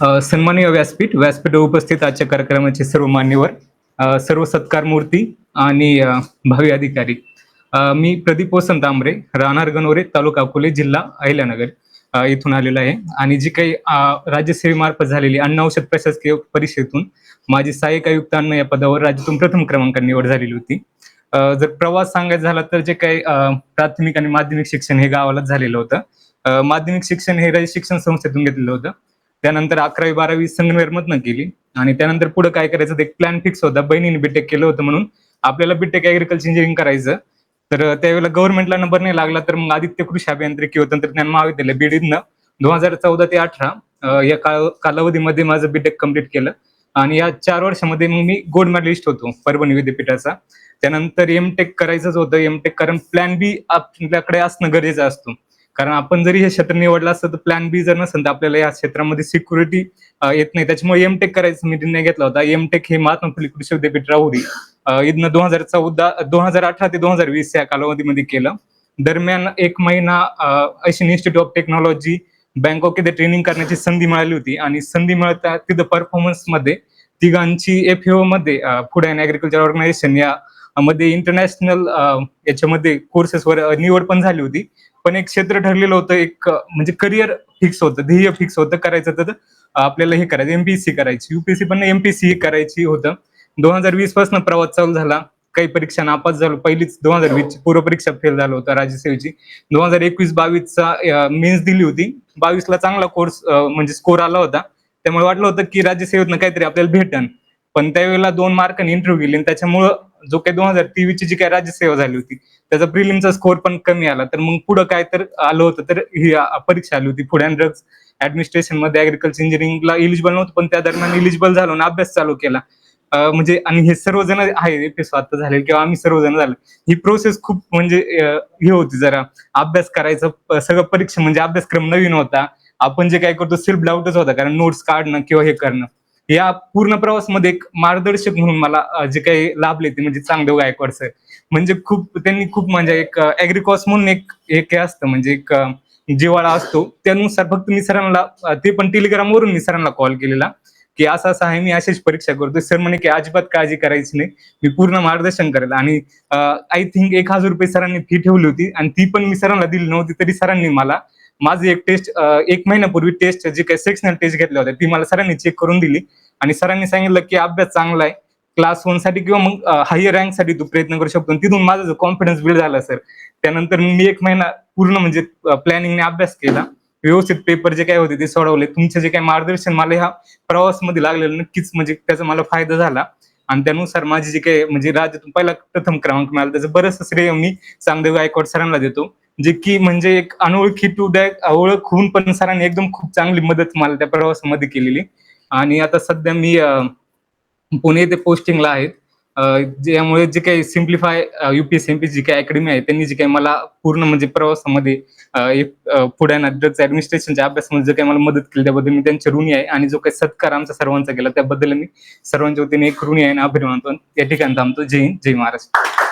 सन्माननीय व्यासपीठ उपस्थित आजच्या कार्यक्रमाचे सर्व मान्यवर, सर्व सत्कार मूर्ती आणि भावी अधिकारी. मी प्रदीप वसंत आंबरे, राहणार गणोरे, तालुका अकोले, जिल्हा अहिल्यानगर इथून आलेलो आहे. आणि जी काही राज्यसेवेमार्फत झालेली अन्न औषध प्रशासकीय परीक्षेतून माझी सहाय्यक आयुक्त अन्न या पदावर राज्यातून प्रथम क्रमांकाने निवड झालेली होती. जर प्रवास सांगायचा झाला तर जे काही प्राथमिक आणि माध्यमिक शिक्षण हे गावालाच झालेलं होतं. माध्यमिक शिक्षण हे राज्य शिक्षण संस्थेतून घेतलेलं होतं. त्यानंतर 11वी-12वी संगमनेरमधनं केली आणि त्यानंतर पुढे काय करायचं ते एक प्लॅन फिक्स होता. बहिणीने बीटेक केलं होतं म्हणून आपल्याला बीटेक ऍग्रिकल्चर इंजिनिअरिंग करायचं. तर त्यावेळेला गव्हर्नमेंटला नंबर नाही लागला, तर मग आदित्य कृषी अभियांत्रिकी व तंत्रज्ञान महाविद्यालय बीडनं 2014 ते 18 या कालावधीमध्ये माझं बीटेक कम्प्लीट केलं. आणि या 4 वर्षामध्ये मग मी गोल्ड मेडलिस्ट होतो परभणी विद्यापीठाचा. त्यानंतर एमटेक करायचंच होतं. एमटेक कारण प्लॅन बी आपल्याकडे असणं गरजेचं असतो. कारण आपण जरी हे क्षेत्र निवडलं असतं तर प्लॅन बी जर नसेल तर आपल्याला या क्षेत्रामध्ये सिक्युरिटी येत नाही. त्याच्यामुळे एमटेक करायचा मी निर्णय घेतला होता. एमटेक हे महात्मा फुले कृषी विद्यापीठ राहुरी इथनं 2018 ते 2020 या कालावधीमध्ये केलं. दरम्यान 1 महिना Asian institute of technology Bangkok इथे ट्रेनिंग करण्याची संधी मिळाली होती. आणि संधी मिळता तिथं परफॉर्मन्स मध्ये तिघांची FAO मध्ये फूड अँड ऍग्रिकल्चर ऑर्गनायझेशन या मध्ये इंटरनॅशनल याच्यामध्ये कोर्सेसवर निवड पण झाली होती. पण एक क्षेत्र ठरलेलं होतं, एक म्हणजे करिअर फिक्स होतं, ध्येय फिक्स होतं करायचं. तर आपल्याला हे करायचं MPSC करायची, UPSC पण MPSC करायची होतं. 2020 पासून प्रवास चालू झाला. काही परीक्षा नापास झालो. पहिलीच 2020 ची पूर्व परीक्षा फेल झालो होता राज्यसेवेची. 2021-22चा मेन्स दिली होती. 22ला चांगला कोर्स म्हणजे स्कोर आला होता. त्यामुळे वाटलं होतं की राज्यसेवेतनं काहीतरी आपल्याला भेटन. पण त्यावेळेला 2 मार्कांनी इंटरव्ह्यू गेली आणि त्याच्यामुळं जो काही 2023 ची जी काही राज्यसेवा झाली होती त्याचा प्रिलिमचा स्कोर पण कमी आला. तर मग पुढं काय तर आलं होतं, तर ही परीक्षा आली होती फूड अँड ड्रग्स ऍडमिनिस्ट्रेशन मध्ये ऍग्रिकल्चर इंजिनिअरिंगला इलिजिबल नव्हतं, पण त्या दरम्यान इलिजिबल झालो आणि अभ्यास चालू केला. म्हणजे आणि हे सर्वजण आहे आता झाले किंवा आम्ही सर्वजण झालो. ही प्रोसेस खूप म्हणजे हे होती, जरा अभ्यास करायचं सगळं परीक्षा म्हणजे अभ्यासक्रम नवीन होता. आपण जे काय करतो सेल्फ डाऊटच होता, कारण नोट्स काढणं किंवा हे करणं. या पूर्ण प्रवासमध्ये एक मार्गदर्शक म्हणून मला जे काही लाभले ते म्हणजे चांगदेव गायकवाड सर. म्हणजे त्यांनी खूप म्हणजे एक ऍग्रिकॉस म्हणून एक हे असतं, म्हणजे एक जिव्हाळा असतो. त्यानुसार फक्त मी सरांना ते पण टेलिग्रामवरून मी सरांना कॉल केलेला की असं असं आहे, मी अशीच परीक्षा करतोय. सर म्हणे की अजिबात काळजी करायची नाही, मी पूर्ण मार्गदर्शन करेल. आणि आय थिंक 1,000 रुपये सरांनी फी ठेवली होती आणि ती पण मी सरांना दिली नव्हती, तरी सरांनी मला माझी एक टेस्ट 1 महिन्यापूर्वी टेस्ट जी काही सेक्शनल टेस्ट घेतल्या होत्या ती मला सरांनी चेक करून दिली. आणि सरांनी सांगितलं की अभ्यास चांगला आहे, क्लास 1 साठी किंवा मग हायर रँक साठी तू प्रयत्न करू शकतो. तिथून माझा जो कॉन्फिडन्स बिल्ड झाला सर, त्यानंतर मी 1 महिना पूर्ण म्हणजे प्लॅनिंगने अभ्यास केला. व्यवस्थित पेपर जे काय होते ते सोडवले. तुमचे जे काही मार्गदर्शन मला ह्या प्रवासमध्ये लागलेलं नक्कीच म्हणजे त्याचा मला फायदा झाला. आणि त्यानुसार माझी जी काही म्हणजे राज्यातून पहिला प्रथम क्रमांक मिळाला त्याचं बरंचसं श्रेय मी चांगदेव गायकवाड सरांना देतो. जे की म्हणजे एक अनोळखी ओळख होऊन पण सरांनी एकदम खूप चांगली मदत मला त्या प्रवासामध्ये केलेली. आणि आता सध्या मी पुणे येथे पोस्टिंगला आहेत. ज्यामुळे जे काही सिम्प्लिफाय UPSC MPSC जी काही अकॅडमी आहे त्यांनी जे काही मला पूर्ण म्हणजे प्रवासामध्ये फूड अँड ड्रग्स ऍडमिनिस्ट्रेशनच्या अभ्यासामध्ये जे काही मला मदत केली त्याबद्दल मी त्यांचे ऋणी आहे. आणि जो काही सत्कार आमचा सर्वांचा केला त्याबद्दल मी सर्वांच्या वतीने एक ऋणी आहे आणि अभिमान मानतो. या ठिकाणी थांबतो. जय हिंद, जय महाराष्ट्र.